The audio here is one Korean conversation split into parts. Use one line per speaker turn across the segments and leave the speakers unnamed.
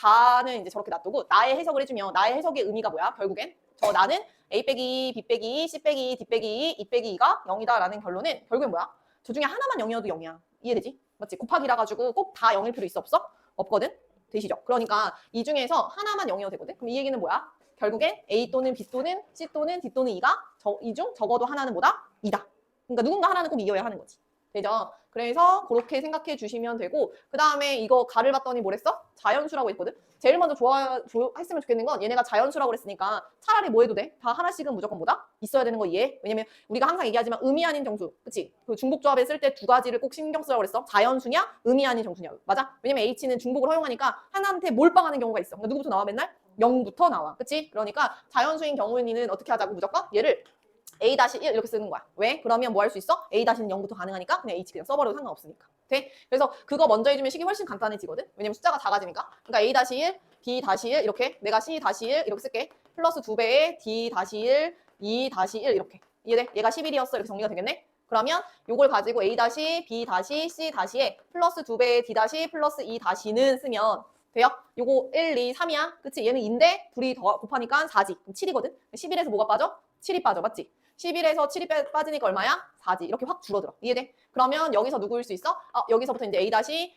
다는 이제 저렇게 놔두고 나의 해석을 해주면 나의 해석의 의미가 뭐야? 결국엔 저 나는 A 빼기 B 빼기 C 빼기 D 빼기 E 빼기 2가 0이다라는 결론은 결국엔 뭐야? 저 중에 하나만 0이어도 0이야. 이해되지? 맞지? 곱하기라 가지고 꼭 다 0일 필요 있어 없어? 없거든? 되시죠? 그러니까 이 중에서 하나만 0이어도 되거든? 그럼 이 얘기는 뭐야? 결국엔 A 또는 B 또는 C 또는 D 또는 E가 이 중 적어도 하나는 뭐다? 2다. 그러니까 누군가 하나는 꼭 이어야 하는 거지. 되죠? 그래서 그렇게 생각해 주시면 되고 그 다음에 이거 가를 봤더니 뭐랬어? 자연수라고 했거든? 제일 먼저 했으면 좋겠는 건 얘네가 자연수라고 그랬으니까 차라리 뭐 해도 돼? 다 하나씩은 무조건 뭐다? 있어야 되는 거 이해해? 왜냐면 우리가 항상 얘기하지만 의미 아닌 정수 그치? 그 중복조합에 쓸 때 두 가지를 꼭 신경 쓰라고 그랬어. 자연수냐? 의미 아닌 정수냐? 맞아? 왜냐면 H는 중복을 허용하니까 하나한테 몰빵하는 경우가 있어. 그러니까 누구부터 나와 맨날? 0부터 나와. 그치? 그러니까 자연수인 경우에는 어떻게 하자고 무조건? 얘를 A-1 이렇게 쓰는 거야. 왜? 그러면 뭐 할 수 있어? A-는 0부터 가능하니까 그냥 H 그냥 써버려도 상관없으니까. 돼? 그래서 그거 먼저 해주면 식이 훨씬 간단해지거든? 왜냐면 숫자가 작아지니까. 그러니까 A-1, B-1 이렇게 내가 C-1 이렇게 쓸게. 플러스 2배의 D-1, E-1 이렇게. 이해돼? 얘가 11이었어. 이렇게 정리가 되겠네? 그러면 요걸 가지고 A-, B-, C-에 플러스 2배의 D- 플러스 E-는 쓰면 돼요? 요거 1, 2, 3이야. 그치? 얘는 2인데 둘이 더 곱하니까 4지. 그럼 7이거든? 11에서 뭐가 빠져? 7이 빠져. 맞지? 11에서 7이 빠지니까 얼마야? 4지. 이렇게 확 줄어들어. 이해돼? 그러면 여기서 누구일 수 있어? 여기서부터 이제 A-, B-, C-,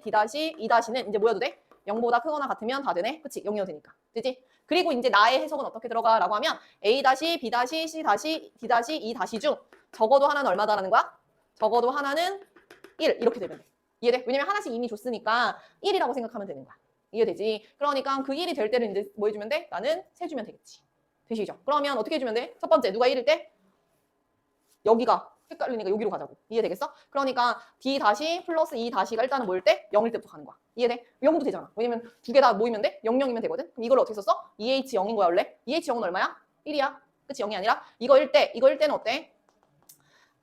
D-, E-는 이제 뭐여도 돼? 0보다 크거나 같으면 다 되네? 그치? 0이어도 되니까. 되지? 그리고 이제 나의 해석은 어떻게 들어가? 라고 하면 A-, B-, C-, D-, E- 중 적어도 하나는 얼마다라는 거야? 적어도 하나는 1 이렇게 되면 돼. 이해돼? 왜냐면 하나씩 이미 줬으니까 1이라고 생각하면 되는 거야. 이해되지? 그러니까 그 1이 될 때는 이제 뭐 해주면 돼? 나는 세주면 되겠지. 되시죠? 그러면 어떻게 해주면 돼? 첫 번째 누가 1일 때? 여기가 헷갈리니까 여기로 가자고. 이해되겠어? 그러니까 D- 플러스 E-가 일단은 뭐일 때? 0일 때부터 가는 거야. 이해돼? 0도 되잖아. 왜냐면 두 개 다 모이면 돼? 0, 0이면 되거든? 그럼 이걸 어떻게 썼어? EH0인 거야 원래? EH0은 얼마야? 1이야. 그치? 0이 아니라 이거일 때는 어때?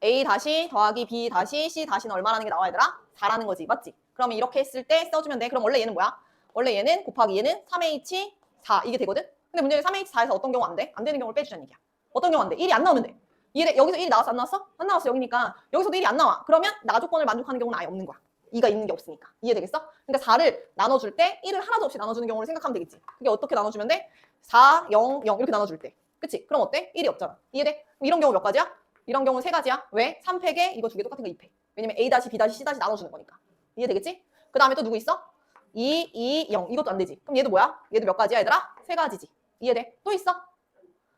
A- 더하기 B- C- 는 얼마라는 게 나와 얘들아? 4라는 거지. 맞지? 그러면 이렇게 했을 때 써주면 돼. 그럼 원래 얘는 뭐야? 원래 얘는 곱하기 얘는 3H4 이게 되거든? 근데 문제는 3H4에서 어떤 경우 안 돼? 안 되는 경우를 빼주자는 얘기야. 어떤 경우 안 돼? 1이 안 나오면 돼. 이해 여기서 1이 나왔어? 안 나왔어? 안 나왔어 여기니까 여기서도 1이 안 나와. 그러면 나 조건을 만족하는 경우는 아예 없는 거야. 2가 있는 게 없으니까. 이해되겠어? 그러니까 4를 나눠줄 때 1을 하나도 없이 나눠주는 경우를 생각하면 되겠지. 그게 어떻게 나눠주면 돼? 4, 0, 0 이렇게 나눠줄 때. 그치? 그럼 어때? 1이 없잖아. 이해돼? 이런 경우 몇 가지야? 이런 경우는 세 가지야. 왜? 3팩에 이거 두 개 똑같은 거 2팩. 왜냐면 A-, B-, C- 나눠주는 거니까. 이해되겠지? 그 다음에 또 누구 있어? 2, 2, 0. 이것도 안 되지. 그럼 얘도 뭐야? 얘도 몇 가지야 얘들아? 세 가지지. 이해돼? 또 있어?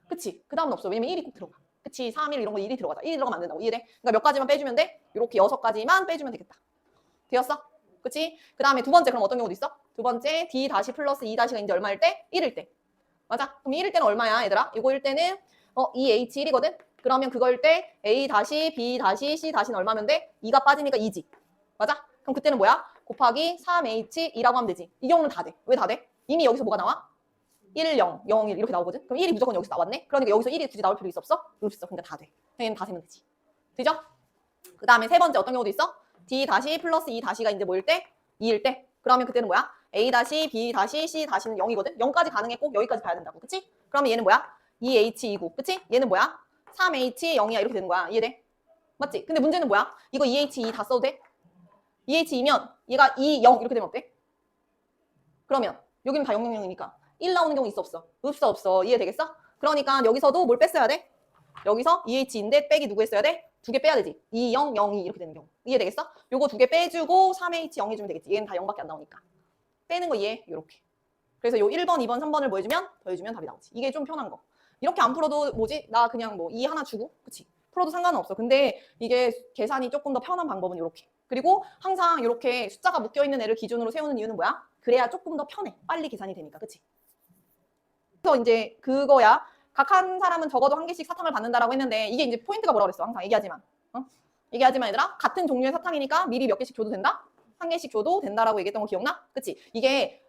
그치? 그 다음은 없어. 왜냐면 1이 꼭 들어가. 그치? 3, 1 이런 거 1이 들어가자. 1이 들어가면 안 된다고. 이해돼? 그러니까 몇 가지만 빼주면 돼? 이렇게 6가지만 빼주면 되겠다. 되었어? 그치? 그 다음에 두 번째 그럼 어떤 경우도 있어? 두 번째 D- 플러스 E- 가 이제 얼마일 때? 1일 때. 맞아? 그럼 1일 때는 얼마야 얘들아? 이거일 때는 EH1이거든? 그러면 그거일 때 A-, B-, C-는 얼마면 돼? 2가 빠지니까 2지. 맞아? 그럼 그때는 뭐야? 곱하기 3H2라고 하면 되지. 이 경우는 다 돼. 왜 다 돼? 이미 여기서 뭐가 나와? 1, 0, 0, 1 이렇게 나오거든? 그럼 1이 무조건 여기서 나왔네? 그러니까 여기서 1이 굳이 나올 필요 있어 없어? 없어. 그러니까 다 돼. 그냥 다 세면 되지. 되죠? 그 다음에 세 번째 어떤 경우도 있어? D- 플러스 E- 가 이제 뭐일 때? 2일 때. 그러면 그때는 뭐야? A-, B-, C-는 0이거든? 0까지 가능해 꼭 여기까지 가야 된다고. 그치? 그러면 얘는 뭐야? EH2고. 그치? 얘는 뭐야? 3H0이야. 이렇게 되는 거야. 이해돼? 맞지? 근데 문제는 뭐야? 이거 EH2 다 써도 돼? EH2면 얘가 2, 0 이렇게 되면 어때? 그러면 여기는 다 0, 0, 0이니까 1 나오는 경우 있어 없어? 없어. 이해되겠어? 그러니까 여기서도 뭘 뺐어야 돼? 여기서 EH인데 빼기 누구 했어야 돼? 두 개 빼야 되지. 2, 0, 0, 2 이렇게 되는 경우. 이해되겠어? 요거 두 개 빼주고 3H 0 해주면 되겠지. 얘는 다 0밖에 안 나오니까. 빼는 거 이해? 요렇게. 그래서 요 1번, 2번, 3번을 뭐 해주면? 더해주면 답이 나오지. 이게 좀 편한 거. 이렇게 안 풀어도 뭐지? 나 그냥 뭐 2 하나 주고 그치? 풀어도 상관은 없어. 근데 이게 계산이 조금 더 편한 방법은 이렇게. 그리고 항상 이렇게 숫자가 묶여있는 애를 기준으로 세우는 이유는 뭐야? 그래야 조금 더 편해. 빨리 계산이 되니까. 그치? 그래서 이제 그거야. 각 한 사람은 적어도 한 개씩 사탕을 받는다라고 했는데 이게 이제 포인트가 뭐라고 그랬어? 항상 얘기하지만. 얘기하지만 얘들아 같은 종류의 사탕이니까 미리 몇 개씩 줘도 된다? 한 개씩 줘도 된다라고 얘기했던 거 기억나? 그치? 이게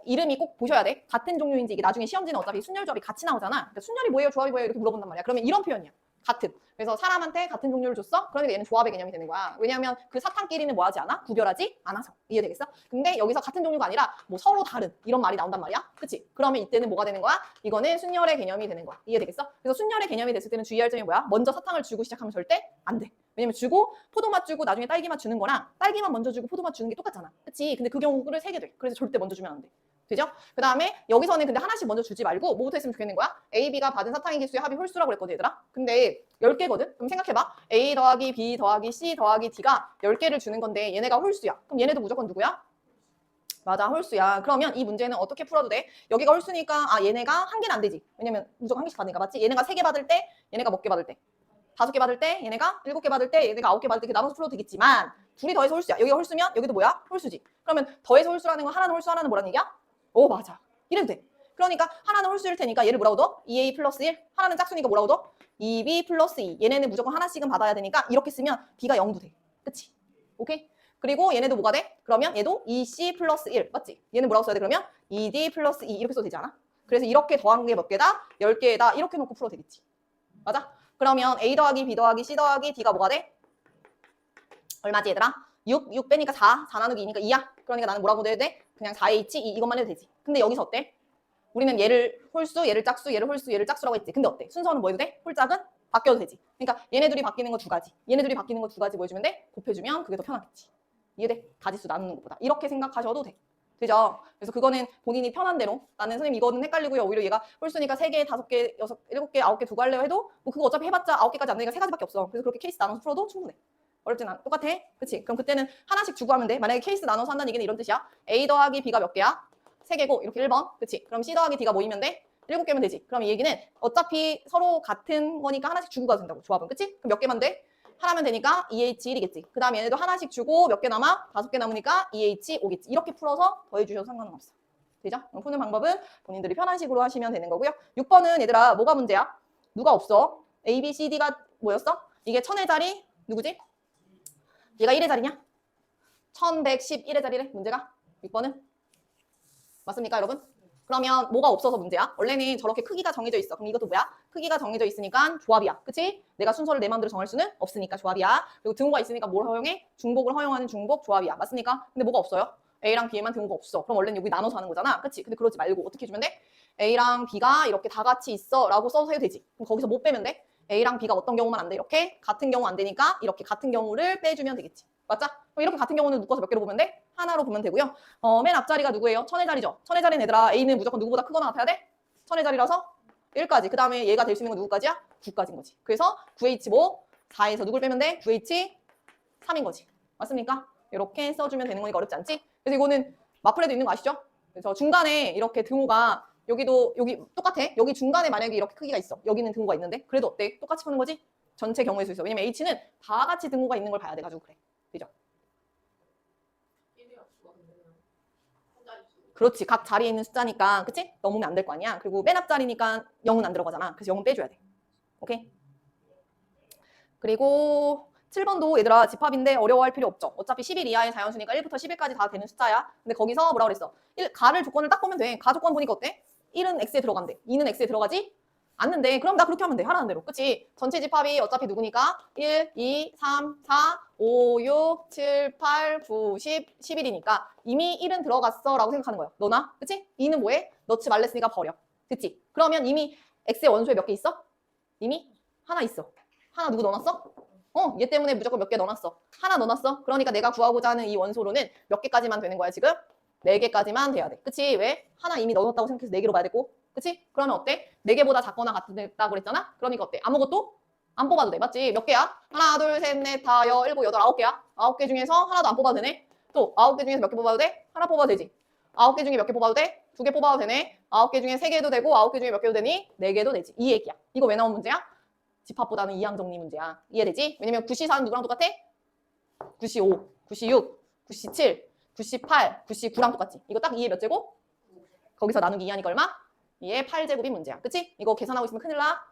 이름이 꼭 보셔야 돼. 같은 종류인지 이게 나중에 시험지는 어차피 순열 조합이 같이 나오잖아. 그러니까 순열이 뭐예요? 조합이 뭐예요? 이렇게 물어본단 말이야. 그러면 이런 표현이야. 같은. 그래서 사람한테 같은 종류를 줬어? 그러니까 얘는 조합의 개념이 되는 거야. 왜냐하면 그 사탕끼리는 뭐 하지 않아? 구별하지 않아서. 이해되겠어? 근데 여기서 같은 종류가 아니라 뭐 서로 다른 이런 말이 나온단 말이야. 그치? 그러면 이때는 뭐가 되는 거야? 이거는 순열의 개념이 되는 거야. 이해되겠어? 그래서 순열의 개념이 됐을 때는 주의할 점이 뭐야? 먼저 사탕을 주고 시작하면 절대 안 돼. 왜냐면 주고 포도맛 주고 나중에 딸기맛 주는 거랑 딸기만 먼저 주고 포도맛 주는 게 똑같잖아. 그치? 근데 그 경우를 세게 돼. 그래서 절대 먼저 주면 안 돼. 되죠? 그 다음에 여기서는 근데 하나씩 먼저 주지 말고 뭐부터 했으면 좋겠는 거야? A, B가 받은 사탕의 개수의 합이 홀수라고 그랬거든 얘들아. 근데 10개거든? 그럼 생각해봐. A 더하기 B 더하기 C 더하기 D가 10개를 주는 건데 얘네가 홀수야. 그럼 얘네도 무조건 누구야? 맞아, 홀수야. 그러면 이 문제는 어떻게 풀어도 돼? 여기가 홀수니까 얘네가 한 개는 안 되지. 왜냐면 무조건 한 개씩 받으니까 맞지? 얘네가 3개 받을 때 얘네가 몇 개 받을 때 5개 받을 때 얘네가 7개 받을 때 얘네가 9개 받을 때 이렇게 나눠서 풀어도 되겠지만 둘이 더해서 홀수야. 여기가 홀수면 여기도 뭐야? 홀수지. 그러면 더해서 홀수라는 건 하나는 홀수 하나는 뭐라는 얘기야? 오 맞아. 이래도 돼. 그러니까 하나는 홀수일 테니까 얘를 뭐라고 둬? 2a 플러스 1. 하나는 짝수니까 뭐라고 둬? 2b 플러스 2. 얘네는 무조건 하나씩은 받아야 되니까 이렇게 쓰면 b가 0도 돼. 그치? 오케이? 그리고 얘네도 뭐가 돼? 그러면 얘도 2c 플러스 1. 맞지? 얘는 뭐라고 써야 돼? 그러면 2d 플러스 2 이렇게 써도 되지 않아? 그래서 이렇게 더한 게 몇 개다? 10개다. 이렇게 놓고 풀어도 되겠지. 맞아? 그러면 a 더하기 b 더하기 c 더하기 d가 뭐가 돼? 얼마지 얘들아? 6 빼니까 4 나누기 2니까 2야. 그러니까 나는 뭐라고 해야 돼? 그냥 4h 2 이것만 해도 되지. 근데 여기서 어때? 우리는 얘를 홀수, 얘를 짝수, 얘를 홀수, 얘를 짝수라고 했지. 근데 어때? 순서는 뭐 해도 돼? 홀짝은 바뀌어도 되지. 그러니까 얘네들이 바뀌는 거 2가지. 얘네들이 바뀌는 거 2가지 뭐 해주면 돼? 곱해주면 그게 더 편하겠지. 이해돼? 가지수 나누는 것보다. 이렇게 생각하셔도 돼. 되죠? 그래서 그거는 본인이 편한 대로 나는 선생님 이거는 헷갈리고요. 오히려 얘가 홀수니까 3개, 5개, 6, 7개, 9개 두고 할래요 해도 뭐 그거 어차피 해봤자 9개까지 안 되니까 3가지밖에 없어. 그래서 그렇게 케이스 나눠서 풀어도 충분해. 어렵진 않아. 똑같아? 그치? 그럼 그때는 하나씩 주고 하면 돼. 만약에 케이스 나눠서 한다는 얘기는 이런 뜻이야. A 더하기 B가 몇 개야? 3개고 이렇게 1번. 그치? 그럼 C 더하기 D가 모이면 돼? 7개면 되지. 그럼 이 얘기는 어차피 서로 같은 거니까 하나씩 주고 가도 된다고. 조합은. 그치? 그럼 몇 개만 돼? 하나면 되니까 2H1이겠지. 그 다음에 얘네도 하나씩 주고 몇 개 남아? 5개 남으니까 2H5겠지. 이렇게 풀어서 더해주셔도 상관은 없어. 되죠? 푸는 방법은 본인들이 편한 식으로 하시면 되는 거고요. 6번은 얘들아 뭐가 문제야? 누가 없어? A, B, C, D가 뭐였어? 이게 1000의 자리 누구지? 얘가 1의 자리냐? 1111의 자리래 문제가? 6번은? 맞습니까 여러분? 그러면 뭐가 없어서 문제야? 원래는 저렇게 크기가 정해져 있어. 그럼 이것도 뭐야? 크기가 정해져 있으니까 조합이야. 그치? 내가 순서를 내 마음대로 정할 수는 없으니까 조합이야. 그리고 등호가 있으니까 뭘 허용해? 중복을 허용하는 중복 조합이야. 맞습니까? 근데 뭐가 없어요? A랑 B에만 등호가 없어. 그럼 원래는 여기 나눠서 하는 거잖아. 그치? 근데 그러지 말고 어떻게 해주면 돼? A랑 B가 이렇게 다 같이 있어 라고 써서 해도 되지. 그럼 거기서 못 빼면 돼? A랑 B가 어떤 경우만 안 돼? 이렇게 같은 경우 안 되니까 이렇게 같은 경우를 빼주면 되겠지. 맞죠? 그럼 이렇게 같은 경우는 묶어서 몇 개로 보면 돼? 하나로 보면 되고요. 맨 앞자리가 누구예요? 1000의 자리죠. 1000의 자리는 얘들아 A는 무조건 누구보다 크거나 같아야 돼? 1000의 자리라서 1까지. 그 다음에 얘가 될 수 있는 건 누구까지야? 9까지인 거지. 그래서 9H5, 4에서 누굴 빼면 돼? 9H3인 거지. 맞습니까? 이렇게 써주면 되는 거니까 어렵지 않지? 그래서 이거는 마플에도 있는 거 아시죠? 그래서 중간에 이렇게 등호가 여기도 여기 똑같아. 여기 중간에 만약에 이렇게 크기가 있어. 여기는 등호가 있는데 그래도 어때? 똑같이 푸는 거지? 전체 경우의 수 있어. 왜냐면 H는 다 같이 등호가 있는 걸 봐야 돼가지고 그래. 되죠? 그렇지. 각 자리에 있는 숫자니까 그치? 넘으면 안 될 거 아니야. 그리고 맨 앞자리니까 0은 안 들어가잖아. 그래서 0은 빼줘야 돼. 오케이? 그리고 7번도 얘들아 집합인데 어려워할 필요 없죠. 어차피 10일 이하의 자연수니까 1부터 10일까지 다 되는 숫자야. 근데 거기서 뭐라 그랬어? 가를 조건을 딱 보면 돼. 가 조건 보니까 어때? 1은 X에 들어간대. 2는 X에 들어가지? 않는데 그럼 나 그렇게 하면 돼. 하라는 대로. 그치? 전체 집합이 어차피 누구니까? 1, 2, 3, 4, 5, 6, 7, 8, 9, 10, 11이니까 이미 1은 들어갔어 라고 생각하는 거야. 너나? 그치? 2는 뭐해? 넣지 말랬으니까 버려. 그치? 그러면 이미 X의 원소에 몇 개 있어? 이미 하나 있어. 하나 누구 넣어놨어? 얘 때문에 무조건 몇 개 넣어놨어. 하나 넣어놨어. 그러니까 내가 구하고자 하는 이 원소로는 몇 개까지만 되는 거야 지금? 4개까지만 돼야 돼. 그치? 왜? 하나 이미 넣어놨다고 생각해서 4개로 봐야 되고. 그치? 그러면 어때? 4개보다 작거나 같다고 그랬잖아? 그러니까 어때? 아무것도 안 뽑아도 돼. 맞지? 몇 개야? 하나, 둘, 셋, 넷, 다, 여, 일곱, 여덟, 9개야. 9개 중에서 하나도 안 뽑아도 되네? 또 9개 중에서 몇 개 뽑아도 돼? 하나 뽑아도 되지. 9개 중에 몇 개 뽑아도 돼? 2개 뽑아도 되네? 9개 중에 3개 해도 되고 9개 중에 몇 개 해도 되니? 4개 해도 되지. 이 얘기야. 이거 왜 나온 문제야? 집합보다는 이항 정리 문제야. 이해되지? 왜냐면 94는 누구랑 똑같아? 95, 96, 97, 98, 99랑 똑같지. 이거 딱 2의 몇 제곱? 거기서 나누기 2하니까 얼마? 2의 8제곱이 문제야. 그치? 이거 계산하고 있으면 큰일 나.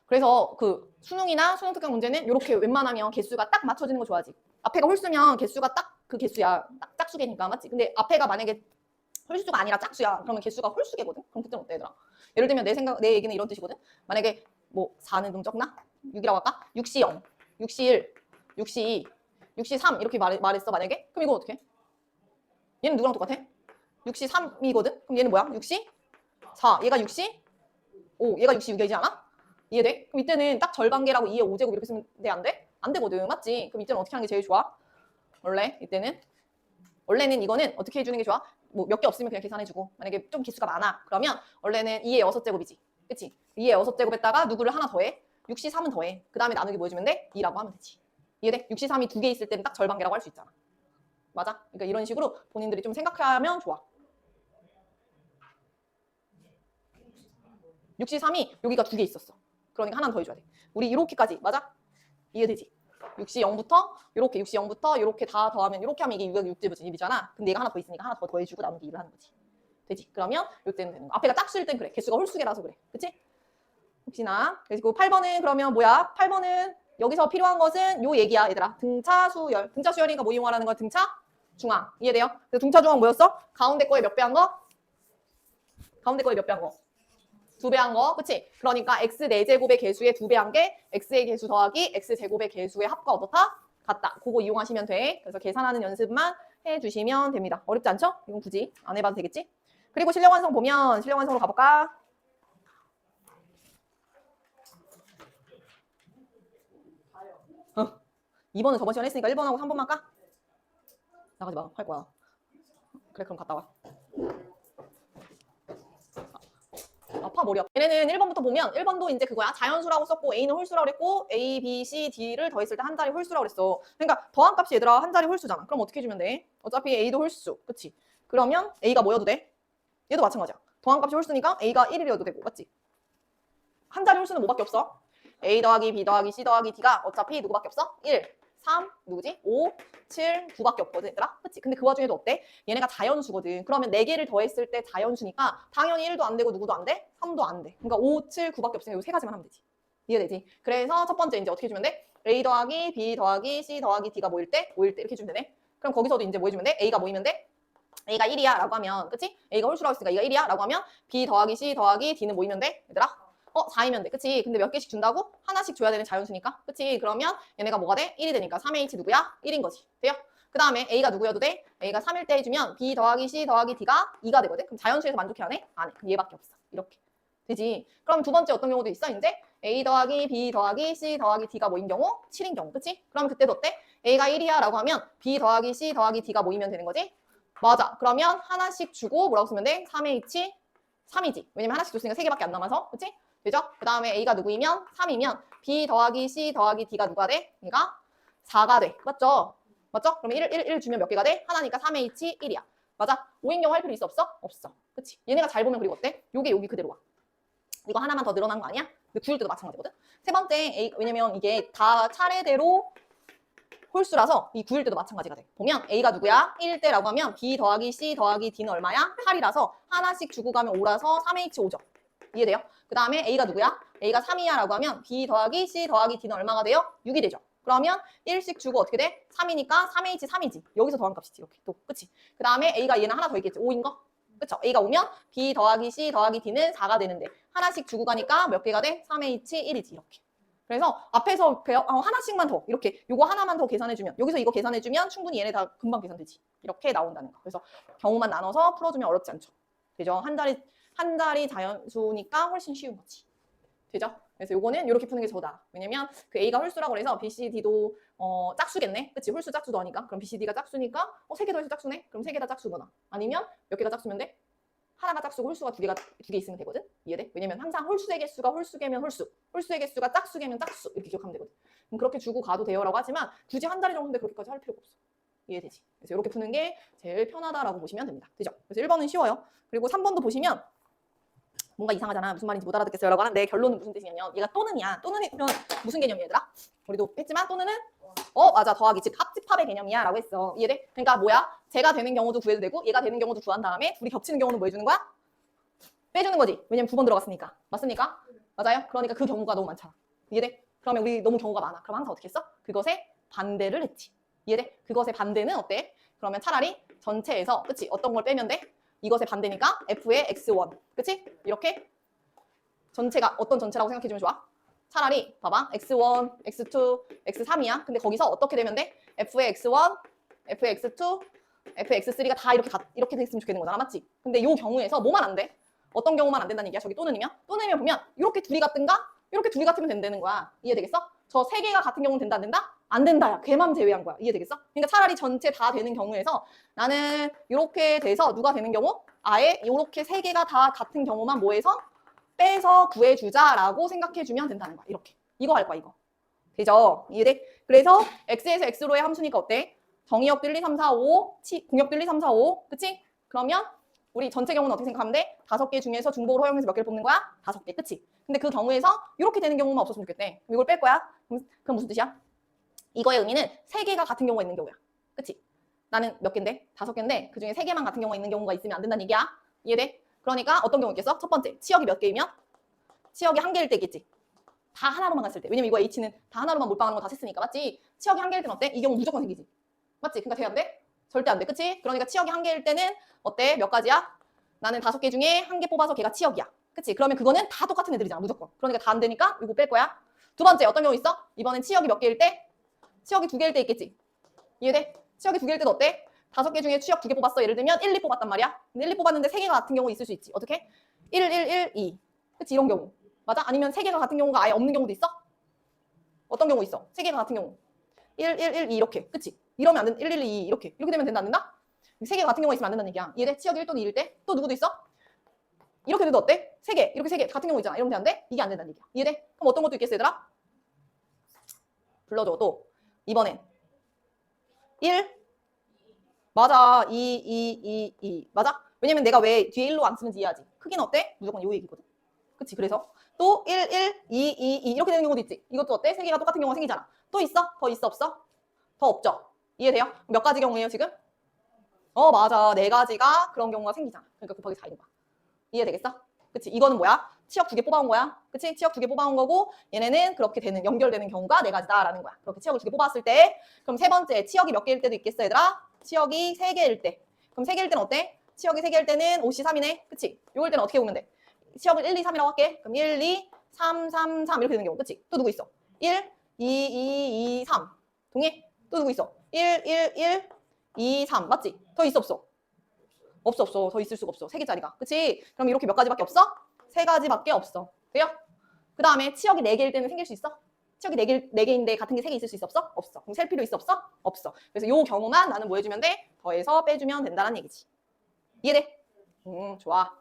그래서 수능이나 수능 특강 문제는 이렇게 웬만하면 개수가 딱 맞춰지는 거 좋아하지. 앞에가 홀수면 개수가 딱 그 개수야. 짝수개니까 맞지? 근데 앞에가 만약에 홀수가 아니라 짝수야. 그러면 개수가 홀수개거든. 그럼 그때는 어때 얘들아? 예를 들면 내 얘기는 이런 뜻이거든. 만약에 뭐 4는 좀 적나? 6이라고 할까? 6시 0, 6시 1, 6시 2, 6시 3 이렇게 말했어 만약에? 그럼 이건 어떻게? 얘는 누구랑 똑같아? 6시 3이거든? 그럼 얘는 뭐야? 6시 4. 얘가 6시 5. 얘가 6시 6이지 않아? 이해돼? 그럼 이때는 딱 절반계라고 2의 5제곱 이렇게 쓰면 돼? 안 돼? 안 되거든. 맞지? 그럼 이때는 어떻게 하는 게 제일 좋아? 원래는 이거는 어떻게 해주는 게 좋아? 뭐 몇 개 없으면 그냥 계산해주고 만약에 좀 기수가 많아 그러면 원래는 2의 6제곱이지. 그치? 2의 6제곱에다가 누구를 하나 더해? 6시 3은 더해. 그 다음에 나누기 뭐 해주면 돼? 2라고 하면 되지. 이해돼? 6시 3이 2개 있을 때는 딱 절반계라고 할 수 있잖아. 맞아? 그러니까 이런 식으로 본인들이 좀 생각하면 좋아. 6시 3이 여기가 2개 있었어. 그러니까 하나 더 해줘야 돼. 우리 이렇게까지 맞아? 이해되지? 6시 0부터 이렇게 6시 0부터 이렇게 다 더하면 이렇게 하면 이게 6의 6제곱이잖아. 근데 얘가 하나 더 있으니까 하나 더 더해주고 나누기 2를 하는 거지. 되지? 그러면 이때는 되는 거. 앞에가 짝수일 땐 그래. 개수가 홀수개라서 그래. 그치? 혹시나. 그리고 8번은 그러면 뭐야? 8번은 여기서 필요한 것은 요 얘기야 얘들아. 등차 수열. 등차 수열이니까 뭐 이용하라는 거야? 등차 중앙. 이해돼요? 그래서 등차 중앙 뭐였어? 가운데 거에 몇 배 한 거? 가운데 거에 몇 배 한 거? 2배 한 거, 그치? 그러니까 x 4제곱의 개수의 2배 한 게 x의 개수 더하기 x제곱의 개수의 합과 어떻다? 같다. 그거 이용하시면 돼. 그래서 계산하는 연습만 해주시면 됩니다. 어렵지 않죠? 이건 굳이 안 해봐도 되겠지? 그리고 실력 완성 보면 실력 완성으로 가볼까? 2번은 저번 시간에 했으니까 1번하고 3번만 까? 나가지 마. 할 거야. 그래 그럼 갔다 와. 아파 머리 아파. 얘네는 1번부터 보면 1번도 이제 그거야. 자연수라고 썼고 A는 홀수라고 그랬고 A, B, C, D를 더했을 때 한 자리 홀수라고 그랬어. 그러니까 더한 값이 얘들아 한 자리 홀수잖아. 그럼 어떻게 해주면 돼? 어차피 A도 홀수. 그치? 그러면 A가 뭐여도 돼? 얘도 마찬가지야. 더한 값이 홀수니까 A가 1이어도 되고 맞지? 한 자리 홀수는 뭐밖에 없어? A 더하기 B 더하기 C 더하기 D가 어차피 누구밖에 없어? 1, 3, 누구지? 5, 7, 9밖에 없거든 얘들아. 그치? 근데 그 와중에도 어때? 얘네가 자연수거든. 그러면 4개를 더했을 때 자연수니까 당연히 1도 안 되고 누구도 안 돼? 3도 안 돼. 그러니까 5, 7, 9밖에 없으니까 이 세 가지만 하면 되지. 이해되지? 그래서 첫 번째 이제 어떻게 해주면 돼? A 더하기 B 더하기 C 더하기 D가 모일 때? 모일 때 이렇게 해주면 되네. 그럼 거기서도 이제 뭐 해주면 돼? A가 모이면 돼? A가 1이야 라고 하면 그치? A가 홀수라고 했으니까 A가 1이야 라고 하면 B 더하기 C 더하기 D는 모이면 돼? 얘들아? 4이면 돼. 그치? 근데 몇 개씩 준다고? 하나씩 줘야 되는 자연수니까. 그치? 그러면 얘네가 뭐가 돼? 1이 되니까 3H 누구야? 1인 거지. 돼요? 그 다음에 A가 누구여도 돼? A가 3일 때 해주면 B 더하기 C 더하기 D가 2가 되거든? 그럼 자연수에서 만족해 안 해? 안 해. 그럼 얘밖에 없어. 이렇게. 되지? 그럼 두 번째 어떤 경우도 있어? 이제 A 더하기 B 더하기 C 더하기 D가 모인 경우 7인 경우. 그치? 그럼 그때도 어때? A가 1이야 라고 하면 B 더하기 C 더하기 D가 모이면 되는 거지? 맞아. 그러면 하나씩 주고 뭐라고 쓰면 돼? 3H 3이지. 왜냐면 하나씩 줬으니까 3개밖에 안 남아서. 그치? 되죠? 그 다음에 A가 누구이면 3이면 B 더하기 C 더하기 D가 누가 돼? 얘가 4가 돼. 맞죠? 맞죠? 그러면 1 주면 몇 개가 돼? 하나니까 3H 1이야. 맞아? 5인 경우 할 필요 있어? 없어? 없어. 그치? 얘네가 잘 보면 그리고 어때? 요게 여기 그대로 와. 이거 하나만 더 늘어난 거 아니야? 근데 구울 때도 마찬가지거든? 세 번째 A, 왜냐면 이게 다 차례대로 홀수라서 이 구일 때도 마찬가지가 돼. 보면 A가 누구야? 1일 때라고 하면 B 더하기 C 더하기 D는 얼마야? 8이라서 하나씩 주고 가면 5라서 3H 5죠. 이해돼요? 그 다음에 A가 누구야? A가 3이야 라고 하면 B 더하기 C 더하기 D는 얼마가 돼요? 6이 되죠. 그러면 1씩 주고 어떻게 돼? 3이니까 3H 3이지. 여기서 더한 값이지. 이렇게 또. 그치? 그 다음에 A가 얘는 하나 더 있겠지. 5인 거? 그쵸? A가 오면 B 더하기 C 더하기 D는 4가 되는데 하나씩 주고 가니까 몇 개가 돼? 3H 1이지. 이렇게. 그래서 앞에서 하나씩만 더 이렇게 요거 하나만 더 계산해주면 여기서 이거 계산해주면 충분히 얘네 다 금방 계산되지. 이렇게 나온다는 거. 그래서 경우만 나눠서 풀어주면 어렵지 않죠. 되죠? 한 자리 자연수니까 훨씬 쉬운 거지. 되죠? 그래서 요거는 이렇게 푸는 게 저다. 왜냐면 그 A가 홀수라고 해서 B, C, D도 짝수겠네. 그치? 홀수 짝수도 하니까. 그럼 B, C, D가 짝수니까 3개 더해서 짝수네? 그럼 3개 다 짝수구나. 아니면 몇 개가 짝수면 돼? 하나가 짝수고 홀수가 두 개 있으면 되거든. 이해돼? 왜냐면 항상 홀수의 개수가 홀수개면 홀수, 홀수의 개수가 짝수개면 짝수 이렇게 기억하면 되거든. 그럼 그렇게 주고 가도 돼요라고 하지만 굳이 한 자리 정도인데 그렇게까지 할 필요가 없어. 이해되지? 그래서 이렇게 푸는 게 제일 편하다라고 보시면 됩니다. 되죠? 그래서 1번은 쉬워요. 그리고 3번도 보시면 뭔가 이상하잖아. 무슨 말인지 못 알아듣겠어요 라고 하는데 결론은 무슨 뜻이냐면 얘가 또는이야. 또는 무슨 개념이야 얘들아? 우리도 했지만 또는은 맞아 더하기 즉 합집합의 개념이야 라고 했어. 이해돼? 그러니까 뭐야? 제가 되는 경우도 구해도 되고 얘가 되는 경우도 구한 다음에 둘이 겹치는 경우는 뭐 해주는 거야? 빼주는 거지. 왜냐면 2번 들어갔으니까. 맞습니까? 맞아요? 그러니까 그 경우가 너무 많잖아. 이해돼? 그러면 우리 너무 경우가 많아. 그럼 항상 어떻게 했어? 그것에 반대를 했지. 이해돼? 그것의 반대는 어때? 그러면 차라리 전체에서 그치? 어떤 걸 빼면 돼? 이것의 반대니까 f의 x1 그치? 이렇게 전체가 어떤 전체라고 생각해주면 좋아? 차라리 봐봐 x1, x2, x3이야. 근데 거기서 어떻게 되면 돼? f의 x1, f의 x2, f의 x3가 다 이렇게 됐으면 좋겠는 거잖아. 맞지? 근데 이 경우에서 뭐만 안 돼? 어떤 경우만 안 된다는 얘기야? 저기 또는이면? 또는이면 보면 이렇게 둘이 같든가 이렇게 둘이 같으면 된다는 거야. 이해되겠어? 저 세 개가 같은 경우는 된다 안 된다? 안 된다야. 걔만 제외한 거야. 이해되겠어? 그러니까 차라리 전체 다 되는 경우에서 나는 이렇게 돼서 누가 되는 경우? 아예 이렇게 세 개가 다 같은 경우만 뭐해서? 빼서 구해주자라고 생각해주면 된다는 거야. 이렇게. 이거 할 거야, 이거. 되죠? 이해돼? 그래서 x에서 x로의 함수니까 어때? 정의역도 1, 2, 3, 4, 5, 공역도 1, 2, 3, 4, 5. 그치? 그러면 우리 전체 경우는 어떻게 생각하면 돼? 5개 중에서 중복을 허용해서 몇 개를 뽑는 거야? 5개. 그치? 근데 그 경우에서 이렇게 되는 경우만 없었으면 좋겠대. 그럼 이걸 뺄 거야? 그럼 무슨 뜻이야? 이거의 의미는 3개가 같은 경우가 있는 경우야. 그치? 나는 몇 개인데? 5개인데 그중에 3개만 같은 경우가 있는 경우가 있으면 안 된다는 얘기야. 이해돼? 그러니까 어떤 경우 있겠어? 첫 번째, 치역이 몇 개이면? 치역이 1개일 때 있겠지. 다 하나로만 갔을 때. 왜냐면 이거 H는 다 하나로만 몰빵하는 거 다 셌으니까. 맞지? 치역이 1개일 때는 어때? 이 경우 무조건 생기지. 맞지? 그러니까 돼야 안 돼? 절대 안 돼. 그치? 그러니까 치역이 1개일 때는 어때? 몇 가지야? 나는 5개 중에 1개 뽑아서 걔가 치역이야. 그치? 그러면 그거는 다 똑같은 애들이잖아. 무조건. 그러니까 다 안 되니까 이거 뺄 거야. 두 번째, 어떤 경우 있어? 이번엔 치역이 몇 개일 때? 치역이 2개일 때 있겠지. 이해돼? 치역이 2개일 때도 어때? 5개 중에 치역 2개 뽑았어. 예를 들면 1, 2 뽑았단 말이야. 근데 1, 2 뽑았는데 3개가 같은 경우 있을 수 있지. 어떻게? 1, 1, 1, 2. 그치? 이런 경우. 맞아? 아니면 3개가 같은 경우가 아예 없는 경우도 있어? 어떤 경우 있어? 3개가 같은 경우. 1, 1, 1, 2 이렇게. 그치? 이러면 안 된다. 1, 1, 2 이렇게. 이렇게 되면 된다 안 된다? 3개가 같은 경우가 있으면 안 된다는 얘기야. 이해돼? 치역 1 또는 2일 때? 또 누구도 있어? 이렇게 돼도 어때? 3개. 이렇게 3개 같은 경우 있잖아. 이러면 되는데 이게 안 된다는 얘기야. 이해돼? 그럼 어떤 것도 있겠어 얘들아? 불러줘. 또. 이번엔 1 맞아. 2 맞아? 왜냐면 내가 왜 뒤에 1로 안 쓰는지 이해하지? 크기는 어때? 무조건 요 얘기거든. 그치? 그래서 또 1, 1, 2 이렇게 되는 경우도 있지. 이것도 어때? 3개가 똑같은 경우가 생기잖아. 또 있어? 더 있어? 없어? 더 없죠? 이해돼요? 몇 가지 경우예요 지금? 맞아. 4가지가 그런 경우가 생기잖아. 그러니까 곱하기 4인 거야. 이해되겠어? 그치? 이거는 뭐야? 치역 2개 뽑아온 거야. 그치? 치역 2개 뽑아온 거고 얘네는 그렇게 되는 연결되는 경우가 4가지다라는 거야. 그렇게 치역을 2개 뽑았을 때 그럼 세 번째 치역이 몇 개일 때도 있겠어 얘들아? 치역이 3개일 때. 그럼 3개일 때는 어때? 치역이 3개일 때는 5C 3이네. 그치? 요럴 때는 어떻게 보면 돼? 치역을 1, 2, 3이라고 할게. 그럼 1, 2, 3, 3, 3 이렇게 되는 경우. 그치? 또 누구 있어? 1, 2, 2, 2, 3. 동해? 또 누구 있어? 1, 1, 1, 2, 3. 맞지? 더 있어 없어? 없어. 더 있을 수가 없어. 3개짜리가. 그치? 그럼 이렇게 몇 가지밖에 없어? 3가지밖에 없어. 돼요? 그 다음에 치역이 4개일 때는 생길 수 있어? 치역이 4개인데 같은 게 3개 있을 수 있어? 없어? 없어. 그럼 셀 필요 있어? 없어? 없어. 그래서 요 경우만 나는 뭐 해주면 돼? 더해서 빼주면 된다는 얘기지. 이해돼? 좋아.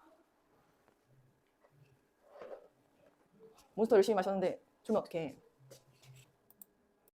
몬스터 열심히 마셨는데 주면 어떡해.